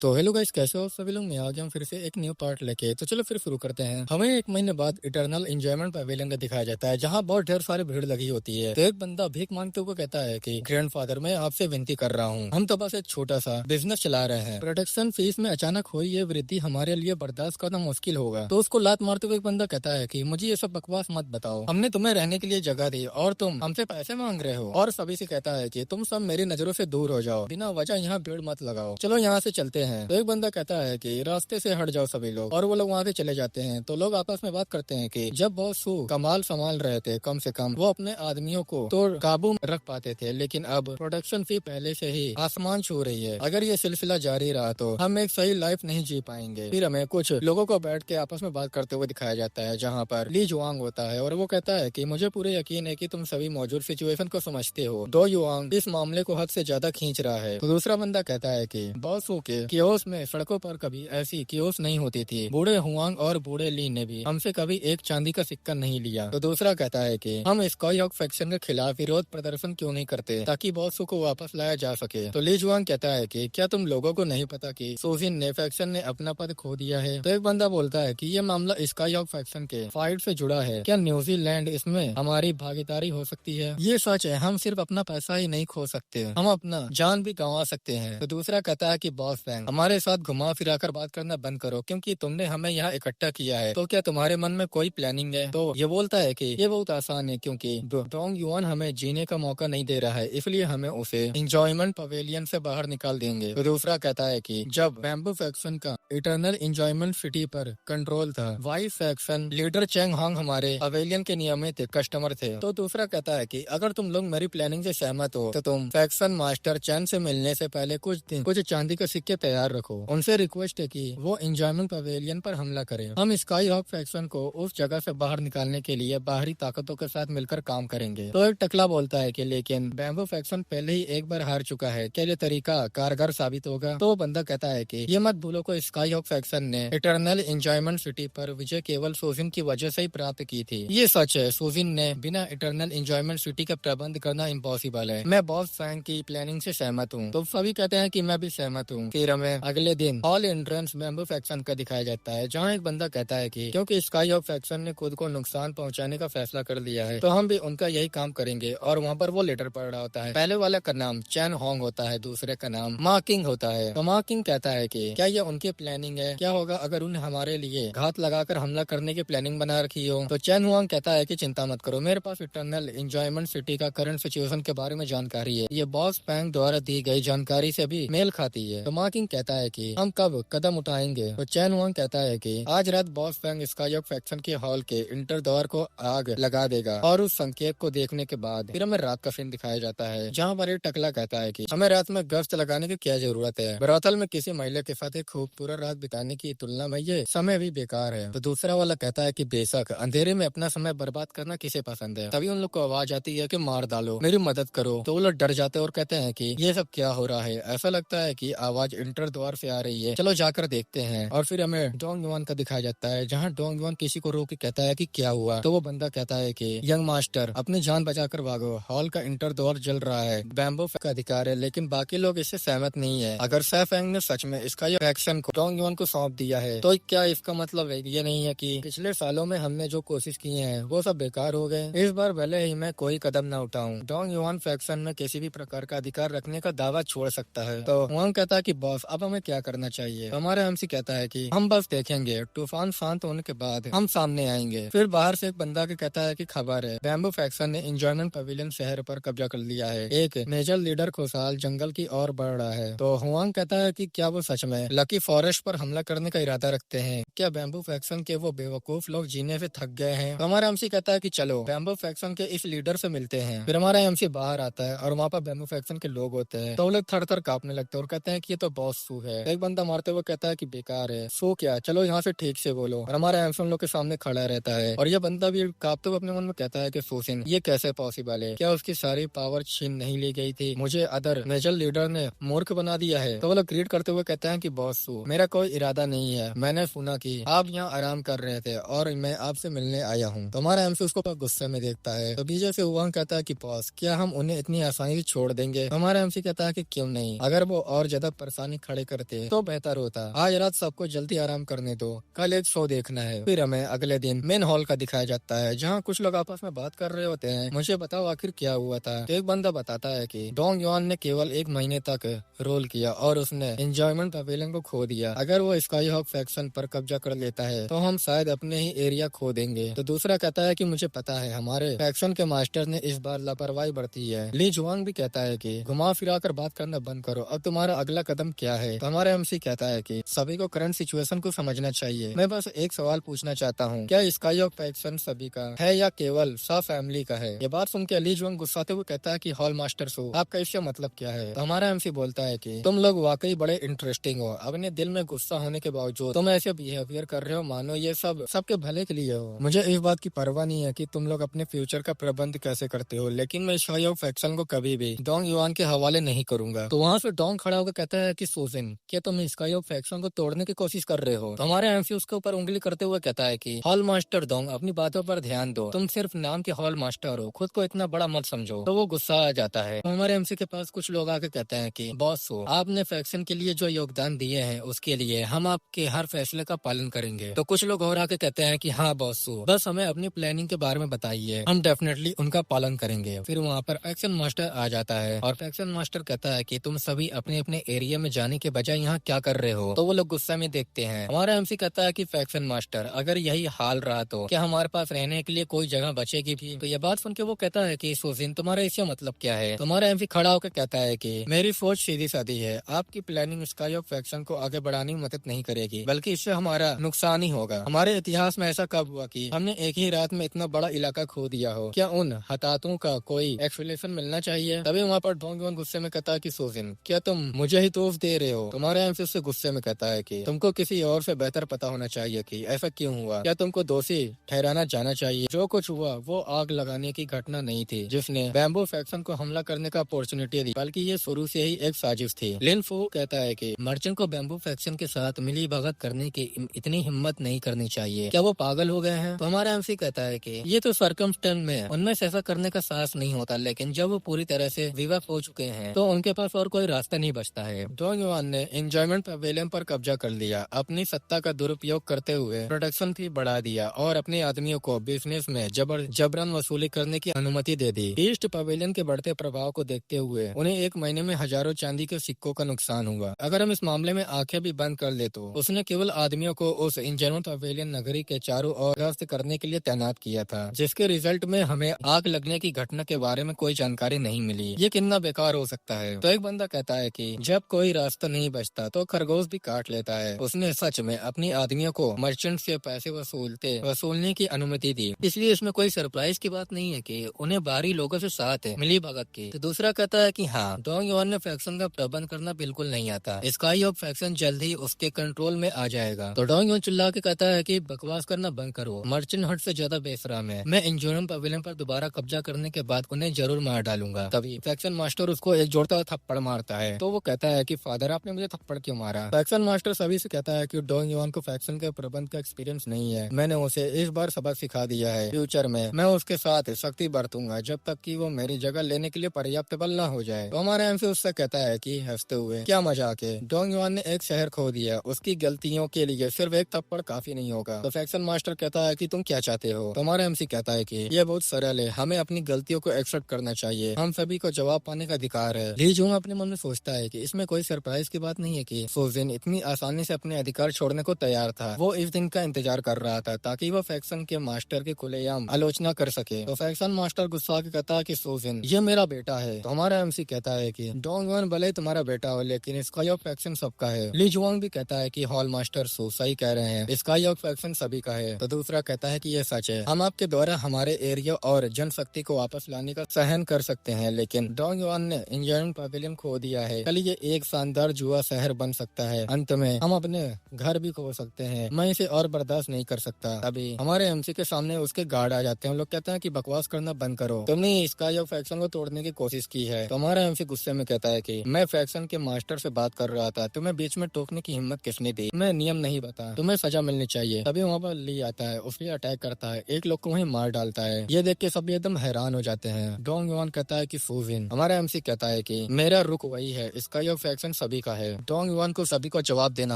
तो hello guys, कैसे हो सभी लोग। मैं आ गया हूँ फिर से एक न्यू पार्ट लेके। तो चलो फिर शुरू करते हैं। हमें एक महीने बाद इटर्नल एंजॉयमेंट पवेलियन का दिखाया जाता है, जहाँ बहुत ढेर सारी भीड़ लगी होती है। तो एक बंदा भीख मांगते हुए कहता है कि ग्रैंडफादर, मैं आपसे विनती कर रहा हूँ, हम तो बस एक छोटा सा बिजनेस चला रहे हैं। प्रोडक्शन फीस में अचानक हुई ये वृद्धि हमारे लिए बर्दाश्त करना मुश्किल होगा। तो उसको लात मारते हुए एक बंदा कहता है कि मुझे ये सब बकवास मत बताओ, हमने तुम्हें रहने के लिए जगह दी और तुम हमसे पैसे मांग रहे हो। और सभी से कहता है कि तुम सब मेरी नजरों से दूर हो जाओ, बिना वजह यहाँ भीड़ मत लगाओ, चलो यहाँ से चलते हैं। तो एक बंदा कहता है कि रास्ते से हट जाओ सभी लोग, और वो लोग वहाँ से चले जाते हैं। तो लोग आपस में बात करते हैं कि जब बॉस सू कमाल संभाल रहे थे, कम से कम वो अपने आदमियों को तो काबू में रख पाते थे, लेकिन अब प्रोडक्शन फी पहले से ही आसमान छू रही है। अगर ये सिलसिला जारी रहा तो हम एक सही लाइफ नहीं जी पाएंगे। फिर हमें कुछ लोगों को बैठ के आपस में बात करते हुए दिखाया जाता है, जहाँ पर ली जुआंग होता है और वो कहता है कि मुझे पूरे यकीन है कि तुम सभी मौजूद सिचुएशन को समझते हो। दो युआंग इस मामले को हद से ज्यादा खींच रहा है। तो दूसरा बंदा कहता है कि बॉस हू के कियोस में सड़कों पर कभी ऐसी कियोस नहीं होती थी। बूढ़े हुआंग और बूढ़े ली ने भी हमसे कभी एक चांदी का सिक्का नहीं लिया। तो दूसरा कहता है कि हम स्काई हॉक फैक्शन के खिलाफ विरोध प्रदर्शन क्यों नहीं करते, ताकि बॉस को वापस लाया जा सके। तो ली जुआंग कहता है कि क्या तुम लोगों को नहीं पता कि सोजिन ने फैक्शन ने अपना पद खो दिया है। तो एक बंदा बोलता है कि ये मामला स्काई हॉक फैक्शन के फाइट से जुड़ा है, क्या न्यूजीलैंड इसमें हमारी भागीदारी हो सकती है। ये सच है, हम सिर्फ अपना पैसा ही नहीं खो सकते, हम अपना जान भी गंवा सकते हैं। तो दूसरा कहता है कि बॉस फैंग, हमारे साथ घुमा फिरा कर बात करना बंद करो, क्योंकि तुमने हमें यहाँ इकट्ठा किया है। तो क्या तुम्हारे मन में कोई प्लानिंग है। तो ये बोलता है कि ये बहुत आसान है, क्योंकि डोंग युआन हमें जीने का मौका नहीं दे रहा है, इसलिए हमें उसे एंजॉयमेंट पवेलियन से बाहर निकाल देंगे। तो दूसरा कहता है कि जब बैम्बू फैक्शन का इटर्नल एंजॉयमेंट सिटी पर कंट्रोल था, Wai faction leader Chang Hong हमारे पवेलियन के नियमित कस्टमर थे। तो दूसरा कहता है कि अगर तुम लोग मेरी प्लानिंग से सहमत हो तो तुम फैक्शन मास्टर चैन से मिलने से पहले कुछ चांदी के सिक्के तैयार रखो। उनसे रिक्वेस्ट है कि वो एंजॉयमेंट पवेलियन पर हमला करें। हम स्काई हॉक फैक्शन को उस जगह से बाहर निकालने के लिए बाहरी ताकतों के साथ मिलकर काम करेंगे। तो एक टकला बोलता है कि लेकिन बैम्बू फैक्शन पहले ही एक बार हार चुका है, क्या ये तरीका कारगर साबित होगा। तो वो बंदा कहता है कि ये मत भूलो को स्काई हॉक फैक्शन ने इटर्नल एंजॉयमेंट सिटी पर विजय केवल सोजिन की वजह से ही प्राप्त की थी। ये सच है, सोजिन ने बिना इटर्नल एंजॉयमेंट सिटी का प्रबंध करना इम्पॉसिबल है। मैं बॉस फैंग की प्लानिंग से सहमत हूँ। तो सभी कहते हैं कि मैं भी सहमत हूँ। फिर हमें अगले दिन ऑल एंट्रेंस बैम्बू फैक्शन का दिखाया जाता है, जहाँ एक बंदा कहता है कि क्योंकि स्काई हॉक फैक्शन ने खुद को नुकसान पहुंचाने का फैसला कर लिया है, तो हम भी उनका यही काम करेंगे। और वहाँ पर वो लेटर पढ़ रहा होता है। पहले वाले का नाम चैन होंग होता है, दूसरे का नाम मा किंग होता है। तो मा किंग कहता है कि क्या ये उनकी प्लानिंग है, क्या होगा अगर उन्हें हमारे लिए घात लगाकर हमला करने की प्लानिंग बना रखी हो। तो चैन हुआंग कहता है कि चिंता मत करो, मेरे पास इटर्नल एंजॉयमेंट सिटी का करंट सिचुएशन के बारे में जानकारी है, ये बॉस फैंग द्वारा दी गई जानकारी से भी मेल खाती है। तो मा किंग कहता है कि हम कब कदम उठाएंगे। तो चैन हुआंग कहता है कि आज रात boss Fang sky hawk faction के हॉल के इंटर द्वार को आग लगा देगा, और उस संकेत को देखने के बाद फिर हमें रात का सीन दिखाया जाता है, जहाँ पर एक टकला कहता है कि हमें रात में गश्त लगाने की क्या जरूरत है, ब्रोथल में किसी महिला के साथ एक खूब पूरा रात बिताने की तुलना में ये समय भी बेकार है। तो दूसरा वाला कहता है कि बेशक अंधेरे में अपना समय बर्बाद करना किसे पसंद है। तभी उन लोग को आवाज आती है कि मार डालो, मेरी मदद करो। तो वो लोग डर जाते हैं और कहते हैं कि ये सब क्या हो रहा है। ऐसा लगता है कि आवाज इंटर द्वार से आ रही है, चलो जाकर देखते हैं। और फिर हमें डोंग युआन का दिखाया जाता है, जहाँ डोंग युआन किसी को रोक के कहता है कि क्या हुआ। तो वो बंदा कहता है कि यंग मास्टर, अपनी जान बचाकर भागो, हॉल का इंटर द्वार जल रहा है, बैम्बू का अधिकार है, लेकिन बाकी लोग इससे सहमत नहीं है। अगर सैफेंग ने सच में इसका एक्शन को डोंग युआन को सौंप दिया है, तो क्या इसका मतलब है ये नहीं है कि पिछले सालों में हमने जो कोशिश की है वो सब बेकार हो गए। इस बार भले ही मैं कोई कदम न उठाऊं, डोंग युआन फैक्शन में किसी भी प्रकार का अधिकार रखने का दावा छोड़ सकता है। तो हुआंग कहता है कि बॉस अब हमें क्या करना चाहिए। तो हमारा एमसी कहता है कि हम बस देखेंगे, तूफान शांत होने के बाद हम सामने आएंगे। फिर बाहर से एक बंदा के कहता है कि खबर है, बैम्बू फैक्शन ने एंजॉयमेंट पवेलियन शहर पर कब्जा कर लिया है, एक मेजर लीडर खुशहाल जंगल की ओर बढ़ रहा है। तो हुआंग कहता है कि क्या वो सच में लकी फॉरेस्ट पर हमला करने का इरादा रखते हैं, क्या बैम्बू फैक्शन के वो बेवकूफ लोग जीने से थक गए हैं। तो हमारा एमसी कहता है कि चलो बैम्बू फैक्शन के इस लीडर से मिलते हैं। फिर हमारा एमसी बाहर आता है और वहाँ पर बैम्बू फैक्शन के लोग होते हैं। तो वो लोग थर थर कांपने लगते हैं और कहते हैं कि ये तो बॉस सू है। एक बंदा मारते हुए कहता है कि बेकार है, सू क्या, चलो यहाँ से ठीक से बोलो। और हमारा एमसी उन लोग के सामने खड़ा रहता है और ये बंदा भी कांपते हुए अपने मन में कहता है कि सोजिन ये कैसे पॉसिबल है, क्या उसकी सारी पावर छीन नहीं ली गई थी, मुझे अदर मेजर लीडर ने मूर्ख बना दिया है। तो वो लोग ग्रीट करते हुए कहते हैं कि बॉस सू, मेरा कोई इरादा नहीं है, मैंने सुना कि आप यहाँ आराम कर रहे थे और मैं आपसे मिलने आया हूँ। तो हमारा एमसी उसको गुस्से में देखता है। तो बीजे से हुआंग कहता है कि बॉस क्या हम उन्हें इतनी आसानी से छोड़ देंगे। तो हमारा एमसी कहता है कि क्यों नहीं, अगर वो और ज्यादा परेशानी खड़े करते तो बेहतर होता। आज रात सबको जल्दी आराम करने दो, कल एक शो देखना है। फिर हमें अगले दिन मेन हॉल का दिखाया जाता है जहाँ कुछ लोग आपस में बात कर रहे होते हैं। मुझे बताओ आखिर क्या हुआ था। तो एक बंदा बताता है कि डोंग युआन ने केवल 1 महीने तक रोल किया और उसने एंजॉयमेंट पवेलियन को खो दिया। अगर वो स्काई हॉक फैक्शन पर कब्जा कर लेता है तो हम शायद अपने ही एरिया खो देंगे। तो दूसरा कहता है कि मुझे पता है हमारे फैक्शन के मास्टर ने इस बार लापरवाही बरती है। ली जुआंग भी कहता है कि घुमा फिरा कर बात करना बंद करो, अब तुम्हारा अगला कदम क्या है। तो हमारा एमसी कहता है कि सभी को करंट सिचुएशन को समझना चाहिए। मैं बस एक सवाल पूछना चाहता हूँ, क्या स्काई हॉक फैक्शन सभी का है या केवल सा फैमिली का है। ये बात सुन के ली जुआंग गुस्साते हुए कहता है कि हॉल मास्टर सो आपका इससे मतलब क्या है। तो हमारा एमसी बोलता है कि तुम लोग वाकई बड़े इंटरेस्टिंग हो। अपने दिल में गुस्सा होने के बावजूद तुम ऐसे बिहेवियर कर रहे हो मानो ये सब सबके भले के लिए हो। मुझे इस बात की परवाह नहीं है कि तुम लोग अपने फ्यूचर का प्रबंध कैसे करते हो, लेकिन मैं स्काई हॉक फैक्शन को कभी भी डोंग युआन के हवाले नहीं करूंगा। तो वहाँ से डोंग खड़ा होकर कहता है कि सोजिन, क्या तुम स्काई हॉक फैक्शन को तोड़ने की कोशिश कर रहे हो। तो हमारे एमसी उसके ऊपर उंगली करते हुए कहता है कि हॉल मास्टर डोंग, अपनी बातों पर ध्यान दो। तुम सिर्फ नाम के हॉल मास्टर हो, खुद को इतना बड़ा मत समझो। तो वो गुस्सा आ जाता है। तो हमारे एमसी के पास कुछ लोग आके कहते हैं कि बॉस हो, आपने फैक्शन के लिए जो योगदान दिए हैं उसके लिए हम आपके हर फैसले का पालन करेंगे। तो कुछ लोग और आके कहते हैं कि हाँ बॉस हो, बस हमें अपनी प्लानिंग के बारे में बताइए, हम डेफिनेटली उनका पालन करेंगे। फिर वहाँ पर फैक्शन मास्टर आ जाता है और फैक्शन मास्टर कहता है कि तुम सभी अपने अपने एरिया में जाने के बजाय यहाँ क्या कर रहे हो। तो वो लोग गुस्सा में देखते हैं। हमारा एमसी कहता है कि फैक्शन मास्टर, अगर यही हाल रहा तो क्या हमारे पास रहने के लिए कोई जगह बचेगी भी। तो ये बात सुन के वो कहता है कि सोजिन, तुम्हारा इससे मतलब क्या है। तुम्हारा एमसी खड़ा होकर कहता है कि मेरी सोच सीधी सादी है, आपकी प्लानिंग स्काई हॉक फैक्शन को आगे बढ़ाने में मदद नहीं करेगी, बल्कि इससे हमारा नुकसान ही होगा। हमारे इतिहास में ऐसा कब हुआ कि हमने एक ही रात में इतना बड़ा इलाका खो दिया हो। क्या उन हताहतों का कोई एक्सप्लेनेशन मिलना चाहिए। तभी वहाँ पर डोंग युआन गुस्से में कहता है कि सोजिन, क्या तुम मुझे ही दोष दे रहे हो। तुम्हारा एमसी उससे गुस्से में कहता है कि तुमको किसी और से बेहतर पता होना चाहिए कि ऐसा क्यों हुआ। क्या तुमको दोषी ठहराना जाना चाहिए। जो कुछ हुआ वो आग लगाने की घटना नहीं थी जिसने बैम्बू फैक्शन को हमला करने का अपॉर्चुनिटी दी, बल्कि ये शुरू से ही एक साजिश थी। लिन फू कहता है कि मर्चेंट को बैम्बू फैक्शन के साथ मिली भगत करने की इतनी हिम्मत नहीं करनी चाहिए। क्या वो पागल हो गए हैं। तो हमारा एमसी कहता है कि ये तो सर्कमस्टेंस में उनमें से ऐसा करने का साहस नहीं होता, लेकिन जब वो पूरी तरह से विवश हो चुके हैं तो उनके पास और कोई रास्ता नहीं बचता है। डोंग युआन ने एंजॉयमेंट पवेलियन पर कब्जा कर लिया, अपनी सत्ता का दुरुपयोग करते हुए प्रोडक्शन फी बढ़ा दिया और अपने आदमियों को बिजनेस में जबरन वसूली करने की अनुमति दे दी। ईस्ट पवेलियन के बढ़ते प्रभाव को देखते हुए उन्हें 1 महीने में हजारों चांदी के सिक्कों का नुकसान हुआ। अगर हम इस मामले में आंखें भी बंद कर ले तो उसने केवल आदमियों को उस एंजॉयमेंट पवेलियन नगरी के चारों ओर गश्त करने के लिए तैनात किया था, जिसके रिजल्ट में हमें आग लगने की घटना के बारे में कोई जानकारी नहीं मिली। ये कितना बेकार हो सकता है। तो एक बंदा कहता है कि जब कोई रास्ता नहीं बचता तो खरगोश भी काट लेता है। उसने सच में अपनी आदमियों को मर्चेंट से पैसे वसूलने की अनुमति दी, इसलिए इसमें कोई सरप्राइज की बात नहीं है कि उन्हें बाहरी लोगों से साथ है मिली भगत की। तो दूसरा कहता है कि हाँ, डोंग युआन ने फैक्शन का प्रबंध करना बिल्कुल नहीं आता, स्काई हॉक फैक्शन जल्द ही उसके कंट्रोल में आ जाएगा। तो डोंग युआन चिल्ला के कहता है कि बकवास करना बंद करो, मर्चेंट हट से ज्यादा बेशरम है। मैं एंजॉयमेंट पवेलियन पर दोबारा कब्जा करने के बाद उन्हें जरूर मार डालूंगा। तभी फैक्शन मास्टर उसको एक जोरदार थप्पड़ मारता है। तो वो कहता है कि फादर, आपने मुझे थप्पड़ क्यों मारा। फैक्शन मास्टर सभी से कहता है कि डोंग युआन को फैक्शन के प्रबंध का एक्सपीरियंस नहीं है। मैंने उसे इस बार सबक सिखा दिया है, फ्यूचर में मैं उसके साथ सख्ती बरतूंगा जब तक कि वो मेरी जगह लेने के लिए पर्याप्त बल न हो जाए। तो हमारा एमसी उससे कहता है कि हंसते हुए, क्या मजाक है, डोंग युआन ने एक शहर खो दिया, उसकी गलतियों के लिए सिर्फ एक थप्पड़ काफी नहीं होगा। तो फैक्शन मास्टर कहता है कि तुम क्या चाहते हो। तो हमारा एमसी कहता है कि ये बहुत सरल है, हमें अपनी गलतियों को एक्सेप्ट करना चाहिए, हम सभी को जवाब पाने का अधिकार है। ली जुंग अपने मन में सोचता है कि इसमें कोई सरप्राइज की बात नहीं है कि सोजिन इतनी आसानी से अपने अधिकार छोड़ने को तैयार था। वो इस दिन का इंतजार कर रहा था ताकि वो फैक्शन के मास्टर की खुलेआम आलोचना कर सके। तो फैक्शन मास्टर गुस्सा के कहता है कि सोजिन, ये मेरा बेटा है। तो हमारा एमसी कहता है कि डोंग युआन भले तुम्हारा बेटा हो, लेकिन स्काई हॉक फैक्शन सबका है। ली जुआंग भी कहता है कि हॉल मास्टर सो सही कह रहे हैं, स्काई हॉक फैक्शन सभी का है। तो दूसरा कहता है कि ये सच है, हम आपके द्वारा हमारे एरिया और जनशक्ति को वापस लाने का सहन कर सकते हैं, लेकिन डोंग युआन ने एंजॉयमेंट पवेलियन खो दिया है, कल ये एक शानदार जुआ शहर बन सकता है, अंत में हम अपने घर भी खो सकते हैं, मैं इसे और बर्दाश्त नहीं कर सकता। अभी हमारे एमसी के सामने उसके गार्ड आ जाते हैं। लोग कहते हैं कि बकवास करना बंद करो, तुमने स्काई हॉक फैक्शन को तोड़ने की कोशिश की है। तो हमारा एमसी गुस्से में कहता है कि मैं फैक्शन के मास्टर से बात कर रहा था, तुम्हें बीच में टोकने की हिम्मत किसने दी, मैं नियम नहीं बता, तुम्हें सजा मिलनी चाहिए। तभी वहाँ पर ली आता है, उस पर अटैक करता है, एक लोग को वहीं मार डालता है। ये देख के सब एकदम हैरान हो जाते हैं। डोंग युआन कहता है कि सोजिन, हमारा एमसी कहता है कि मेरा रुख वही है, स्काई हॉक फैक्शन सभी सभी का है। डोंग युआन को सभी को जवाब देना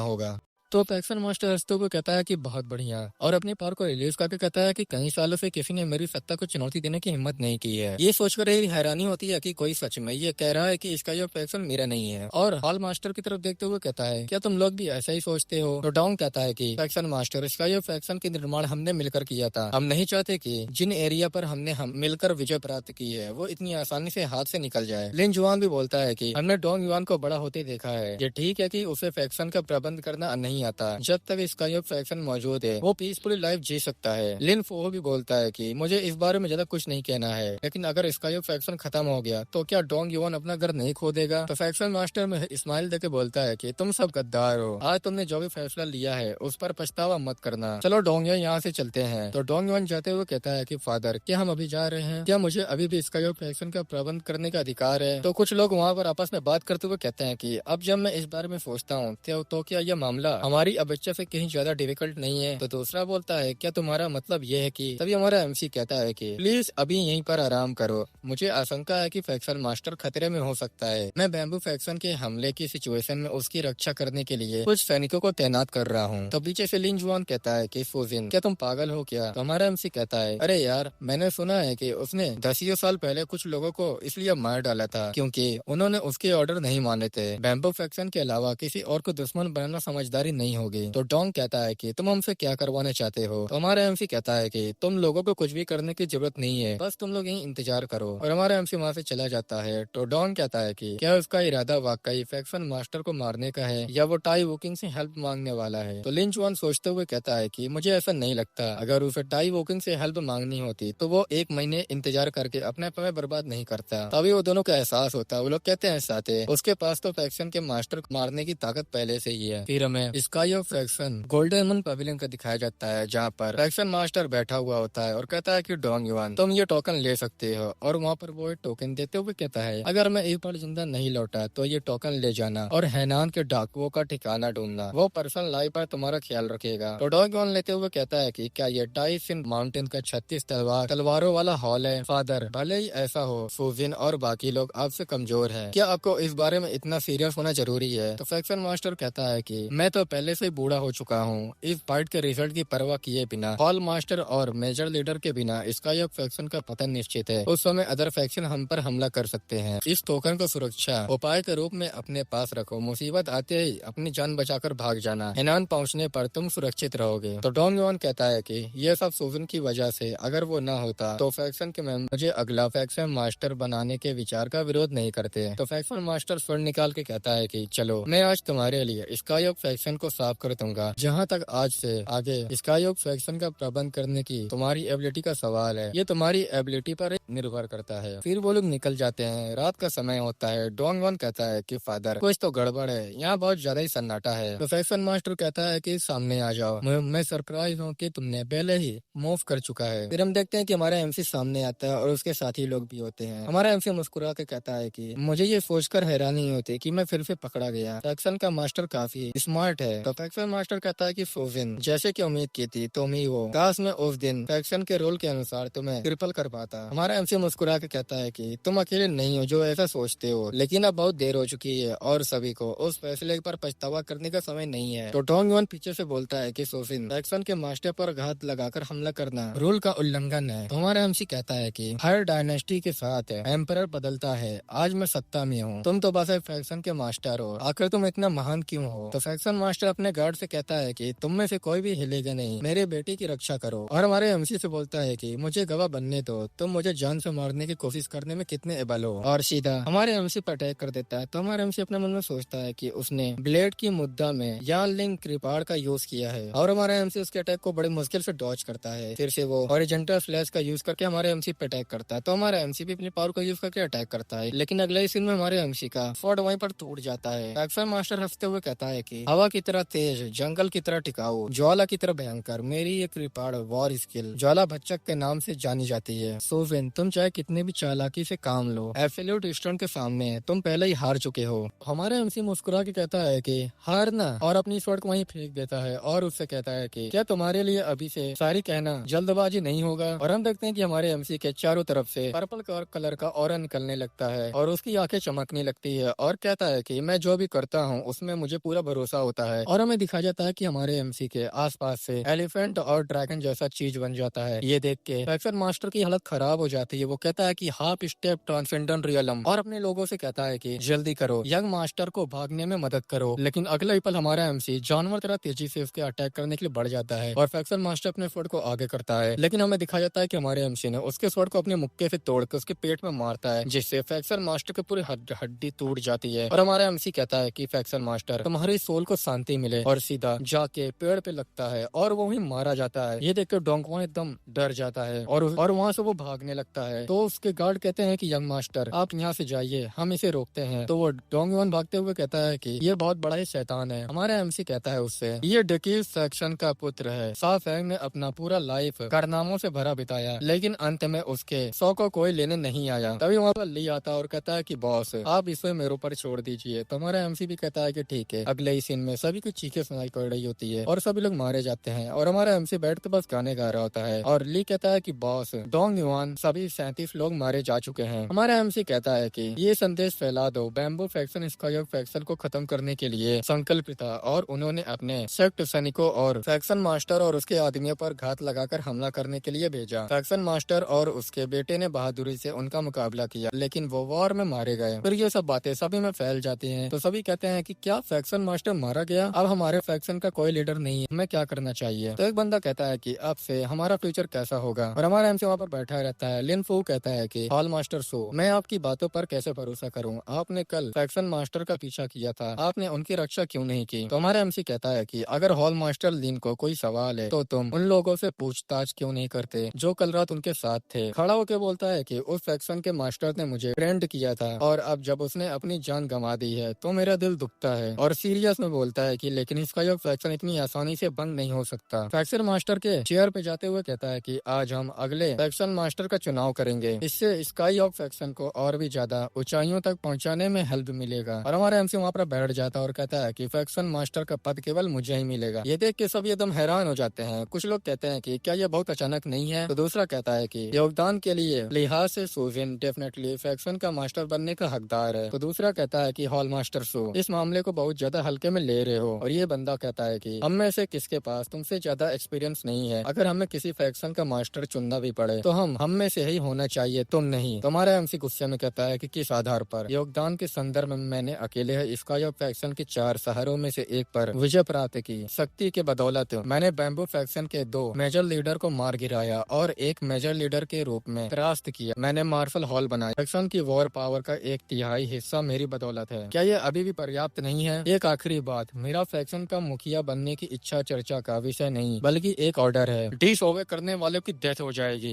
होगा। तो पैक्सन मास्टर हंसते हुए कहता है कि बहुत बढ़िया, और अपनी पावर को रिलीज करके कहता है कि कई सालों से किसी ने मेरी सत्ता को चुनौती देने की हिम्मत नहीं की है। ये सोचकर यही हैरानी होती है कि कोई सच में ये कह रहा है कि इसका ये पैक्सन मेरा नहीं है। और हॉल मास्टर की तरफ देखते हुए कहता है, क्या तुम लोग भी ऐसा ही सोचते हो? तो डोंग कहता है कि पैक्सन मास्टर, इसका ये पैक्सन के निर्माण हमने मिलकर किया था। हम नहीं चाहते कि जिन एरिया पर हम मिलकर विजय प्राप्त की है वो इतनी आसानी से हाथ से निकल जाए। लिन जुआन भी बोलता है कि हमने डोंग युआन को बड़ा होते देखा है। ये ठीक है कि उसे पैक्सन का प्रबंध करना नहीं आता, जब तक इसका ये फैक्शन मौजूद है वो पीसफुली लाइफ जी सकता है। लिन फो भी बोलता है कि मुझे इस बारे में ज्यादा कुछ नहीं कहना है, लेकिन अगर इसका ये फैक्शन खत्म हो गया तो क्या डोंग युआन अपना घर नहीं खो देगा? तो फैक्शन मास्टर में स्माइल देके बोलता है कि तुम सब गद्दार हो, आज तुमने जो भी फैसला लिया है उस पर पछतावा मत करना। चलो डोंग युआन यहाँ से चलते हैं। तो डोंग युआन जाते हुए कहता है कि फादर, क्या हम अभी जा रहे हैं? क्या मुझे अभी भी इसका ये फैक्शन का प्रबंध करने का अधिकार है? तो कुछ लोग वहाँ पर आपस में बात करते हुए कहते हैं कि अब जब मैं इस बारे में सोचता हूँ तो क्या यह मामला हमारी अपेक्षा से कहीं ज्यादा डिफिकल्ट नहीं है? तो दूसरा बोलता है, क्या तुम्हारा मतलब ये है कि? तभी हमारा एमसी कहता है कि प्लीज अभी यहीं पर आराम करो, मुझे आशंका है कि फैक्शन मास्टर खतरे में हो सकता है। मैं बैम्बू फैक्शन के हमले की सिचुएशन में उसकी रक्षा करने के लिए कुछ सैनिकों को तैनात कर रहा हूँ। तो पीछे से लिन जुआन कहता है कि फूजिन, क्या तुम पागल हो क्या? तो हमारा एमसी कहता है, अरे यार, मैंने सुना है कि उसने दसियों साल पहले कुछ लोगों को इसलिए मार डाला था क्योंकि उन्होंने उसके ऑर्डर नहीं माने थे। बैम्बू फैक्शन के अलावा किसी और को दुश्मन बनाना समझदारी नहीं होगी। तो डोंग कहता है कि तुम हमसे क्या करवाना चाहते हो? तो हमारा एमसी कहता है कि तुम लोगों को कुछ भी करने की जरूरत नहीं है, बस तुम लोग यहीं इंतजार करो। और हमारा एमसी वहाँ से चला जाता है। तो डोंग कहता है कि क्या उसका इरादा वाकई फैक्शन मास्टर को मारने का है या वो टाई वोकिंग से हेल्प मांगने वाला है? तो लिन जुआन सोचते हुए कहता है कि मुझे ऐसा नहीं लगता, अगर उसे टाई वोकिंग से हेल्प मांगनी होती तो वो 1 महीने इंतजार करके अपना समय बर्बाद नहीं करता। तभी वो दोनों का एहसास होता है। वो लोग कहते हैं साथे, उसके पास तो फैक्शन के मास्टर को मारने की ताकत पहले से ही है। फिर हमें sky of faction golden pavilion का दिखाया जाता है, जहाँ पर फैक्शन मास्टर बैठा हुआ होता है और कहता है कि डोंग युआन, तुम ये टोकन ले सकते हो। और वहाँ पर वो एक टोकन देते हुए कहता है, अगर मैं एक बार जिंदा नहीं लौटा तो ये टोकन ले जाना और हैनान के डाकुओं का ठिकाना ढूंढना, वो पर्सन लाइफ पर तुम्हारा ख्याल रखेगा। तो डोंग युआन लेते हुए कहता है कि क्या ये टाइसिन माउंटेन का 36 तलवारों वाला हॉल है? फादर, भले ही ऐसा हो, फूजिन और बाकी लोग आपसे कमजोर है, क्या आपको इस बारे में इतना सीरियस होना जरूरी है? तो फैक्शन मास्टर कहता है कि मैं तो पहले से बूढ़ा हो चुका हूँ, इस फाइट के रिजल्ट की परवाह किए बिना, हॉल मास्टर और मेजर लीडर के बिना इसका यह फैक्शन का पतन निश्चित है। उस समय अदर फैक्शन हम पर हमला कर सकते हैं। इस टोकन को सुरक्षा उपाय के रूप में अपने पास रखो, मुसीबत आते ही अपनी जान बचाकर भाग जाना, हैनान पहुंचने पर तुम सुरक्षित रहोगे। तो डोंग युआन कहता है कि यह सब सूजन की वजह से, अगर वो ना होता तो फैक्शन के मेंबर मुझे अगला फैक्शन मास्टर बनाने के विचार का विरोध नहीं करते। तो फैक्शन मास्टर स्वर्ण निकाल के कहता है कि चलो, मैं आज तुम्हारे लिए स्काई ऑफ फैक्शन को साफ कर दूंगा। जहाँ तक आज से आगे स्काई ऑफ फैक्शन का प्रबंध करने की तुम्हारी एबिलिटी का सवाल है, ये तुम्हारी एबिलिटी पर निर्भर करता है। फिर वो लोग निकल जाते हैं। रात का समय होता है। डोंग युआन कहता है कि फादर, कुछ तो गड़बड़ है, यहाँ बहुत ज्यादा ही सन्नाटा है। तो फैक्शन मास्टर कहता है कि सामने आ जाओ, मैं सरप्राइज हूँ कि तुमने पहले ही मूव कर चुका है। फिर हम देखते हैं कि हमारा एमसी सामने आता है और उसके साथी लोग भी होते हैं। हमारा एमसी मुस्कुरा के कहता है कि मुझे ये सोचकर हैरानी होती कि मैं फिर से पकड़ा गया। फैक्शन का मास्टर काफी स्मार्ट है। तो फैक्शन मास्टर कहता है कि फूजिन, जैसे कि उम्मीद की थी तुम ही हो, काश मैं उस दिन फैक्शन के रोल के अनुसार तुम्हें ट्रिपल कर पाता। हमारा एमसी मुस्कुरा के कहता है कि तुम अकेले नहीं हो जो ऐसा सोचते हो, लेकिन अब बहुत देर हो चुकी है और सभी को उस फैसले पर पछतावा करने का समय नहीं है। तो डोंग युआन पीछे से बोलता है कि फूजिन, फैक्शन के मास्टर पर घात लगाकर हमला करना रूल का उल्लंघन है। तो हमारा एमसी कहता है कि हर डायनेस्टी के साथ एम्परर बदलता है, आज मैं सत्ता में हूँ, तुम तो बस एक फैक्शन के मास्टर हो, आखिर तुम इतना महान क्यों हो? तो फैक्शन मास्टर अपने गार्ड से कहता है कि तुम में से कोई भी हिलेगा नहीं, मेरे बेटे की रक्षा करो। और हमारे एमसी से बोलता है कि मुझे गवाह बनने दो, तुम मुझे जान से मारने की कोशिश करने में कितने एबल हो। और सीधा हमारे एमसी पर अटैक कर देता है। तो हमारे एमसी अपने मन में सोचता है कि उसने ब्लेड की मुद्दा में यान लिंग कृपाड़ का यूज किया है और हमारा एमसी उसके अटैक को बड़े मुश्किल से डॉज करता है। फिर से वो हॉरिजॉन्टल फ्लैश का यूज करके हमारे एमसी पे अटैक करता है। तो हमारा एमसी भी अपनी पावर का यूज करके अटैक करता है, लेकिन अगले ही सीन में हमारे एमसी का फोर्ड वहीं पर टूट जाता है। फैक्शन मास्टर हंसते हुए कहता है कि हवा की तरह तरह तेज, जंगल की तरह टिकाऊ, ज्वाला की तरह भयंकर, मेरी एक रिपाड़ वॉर स्किल ज्वाला भच्चक के नाम से जानी जाती है। सोविन, तुम चाहे कितने भी चालाकी से काम लो, एब्सोल्यूट ईस्टर्न के सामने तुम पहले ही हार चुके हो। हमारा एमसी मुस्कुरा के कहता है कि हारना, और अपनी स्वord को वहीं फेंक देता है और उससे कहता है कि क्या तुम्हारे लिए अभी से सारी कहना जल्दबाजी नहीं होगा। और हम देखते हैं कि हमारे एमसी के चारों तरफ से पर्पल कलर का ऑरा निकलने लगता है और उसकी आंखें चमकने लगती है और कहता है कि मैं जो भी करता हूँ उसमें मुझे पूरा भरोसा होता है। और हमें दिखाया जाता है कि हमारे एमसी के आसपास से एलिफेंट और ड्रैगन जैसा चीज बन जाता है। ये देख के फैक्शन मास्टर की हालत खराब हो जाती है। वो कहता है कि हाफ स्टेप ट्रांसेंडेंट रियलम, और अपने लोगों से कहता है कि जल्दी करो, यंग मास्टर को भागने में मदद करो। लेकिन अगले ही पल हमारा एमसी जानवर तरह तेजी से उसके अटैक करने के लिए बढ़ जाता है और फैक्शन मास्टर अपने स्वord को आगे करता है। लेकिन हमें दिखाया जाता है कि हमारे एमसी ने उसके स्वord को अपने मुक्के से तोड़ के उसके पेट में मारता है, जिससे फैक्शन मास्टर की पूरी हड्डी टूट जाती है। और हमारा एमसी कहता है कि फैक्शन मास्टर, तुम्हारी सोल को शांति मिले, और सीधा जाके पेड़ पे लगता है और वो वहीं मारा जाता है। ये देखकर डोंगक्वान एकदम डर जाता है और वहाँ से वो भागने लगता है। तो उसके गार्ड कहते हैं कि यंग मास्टर आप यहाँ से जाइए, हम इसे रोकते हैं। तो वो डोंगक्वान भागते हुए कहता है कि ये बहुत बड़ा ही शैतान है। हमारा एमसी कहता है उससे, ये डकीव सेक्शन का पुत्र है। साफेंग ने अपना पूरा लाइफ कारनामों से भरा बिताया, लेकिन अंत में उसके 100 को कोई लेने नहीं आया। तभी वहाँ पर ली आता और कहता है कि बॉस आप इसे मेरे ऊपर छोड़ दीजिए। तो हमारा एमसी भी कहता है कि ठीक है। अगले ही सीन में सभी की चीखें सुनाई पड़ रही होती है और सभी लोग मारे जाते हैं और हमारा एमसी बैठ के बस गाने गा रहा होता है। और ली कहता है कि बॉस डोंग युआन सभी 37 लोग मारे जा चुके हैं। हमारा एमसी कहता है कि ये संदेश फैला दो, बैम्बू फैक्शन स्काईवॉक फैक्शन को खत्म करने के लिए संकल्पित था और उन्होंने अपने सेक्ट सैनिकों और फैक्शन मास्टर और उसके आदमियों पर घात लगाकर हमला करने के लिए भेजा। फैक्शन मास्टर और उसके बेटे ने बहादुरी से उनका मुकाबला किया, लेकिन वो वॉर में मारे गए। फिर ये सब बातें सभी में फैल जाती हैं। तो सभी कहते हैं कि क्या फैक्शन मास्टर मारा गया, अब हमारे फैक्शन का कोई लीडर नहीं है, हमें क्या करना चाहिए। तो एक बंदा कहता है कि अब से हमारा फ्यूचर कैसा होगा, और हमारा एमसी वहाँ पर बैठा रहता है। लिन फू कहता है कि हॉल मास्टर सो, मैं आपकी बातों पर कैसे भरोसा करूँ, आपने कल फैक्शन मास्टर का पीछा किया था, आपने उनकी रक्षा क्यों नहीं की। तो हमारा एमसी कहता है कि अगर हॉल मास्टर लिन को कोई सवाल है तो तुम उन लोगों से पूछताछ क्यों नहीं करते जो कल रात उनके साथ थे। खड़ा होकर बोलता है कि उस फैक्शन के मास्टर ने मुझे ट्रेंड किया था और अब जब उसने अपनी जान गंवा दी है तो मेरा दिल दुखता है। और सीरियस में बोलता है कि लेकिन इसका जो फैक्शन इतनी आसानी से बंद नहीं हो सकता। फैक्शन मास्टर के चेयर पे जाते हुए कहता है कि आज हम अगले फैक्शन मास्टर का चुनाव करेंगे, इससे स्काई ऑफ फैक्शन को और भी ज्यादा ऊंचाइयों तक पहुंचाने में हेल्प मिलेगा। और हमारा एमसी वहाँ पर बैठ जाता है और कहता है कि फैक्शन मास्टर का पद केवल मुझे ही मिलेगा। ये देख के सब एकदम हैरान हो जाते हैं। कुछ लोग कहते हैं कि क्या ये बहुत अचानक नहीं है, तो दूसरा कहता है कि योगदान के लिए लिहाज से सोविन डेफिनेटली फैक्शन का मास्टर बनने का हकदार है। तो दूसरा कहता है कि हॉल मास्टर सो, इस मामले को बहुत ज्यादा हल्के में ले रहे हो। और ये बंदा कहता है कि हम में से किसके पास तुमसे ज्यादा एक्सपीरियंस नहीं है, अगर हमें किसी फैक्शन का मास्टर चुनना भी पड़े तो हम में से ही होना चाहिए, तुम नहीं। तुम्हारा एमसी गुस्से में कहता है कि किस आधार पर। योगदान के संदर्भ में मैंने अकेले स्काई ऑफ फैक्शन के 4 शहरों में से एक पर विजय प्राप्त की। शक्ति के बदौलत मैंने बैम्बू फैक्शन के 2 मेजर लीडर को मार गिराया और एक मेजर लीडर के रूप में परास्त किया। मैंने मार्शल हॉल बनाया। फैक्शन की वॉर पावर का 1/3 हिस्सा मेरी बदौलत है। क्या ये अभी भी पर्याप्त नहीं है? एक आखिरी बात, मेरा फैक्शन का मुखिया बनने की इच्छा चर्चा का विषय नहीं बल्कि एक ऑर्डर है। डिस ओवे करने वालों की डेथ हो जाएगी।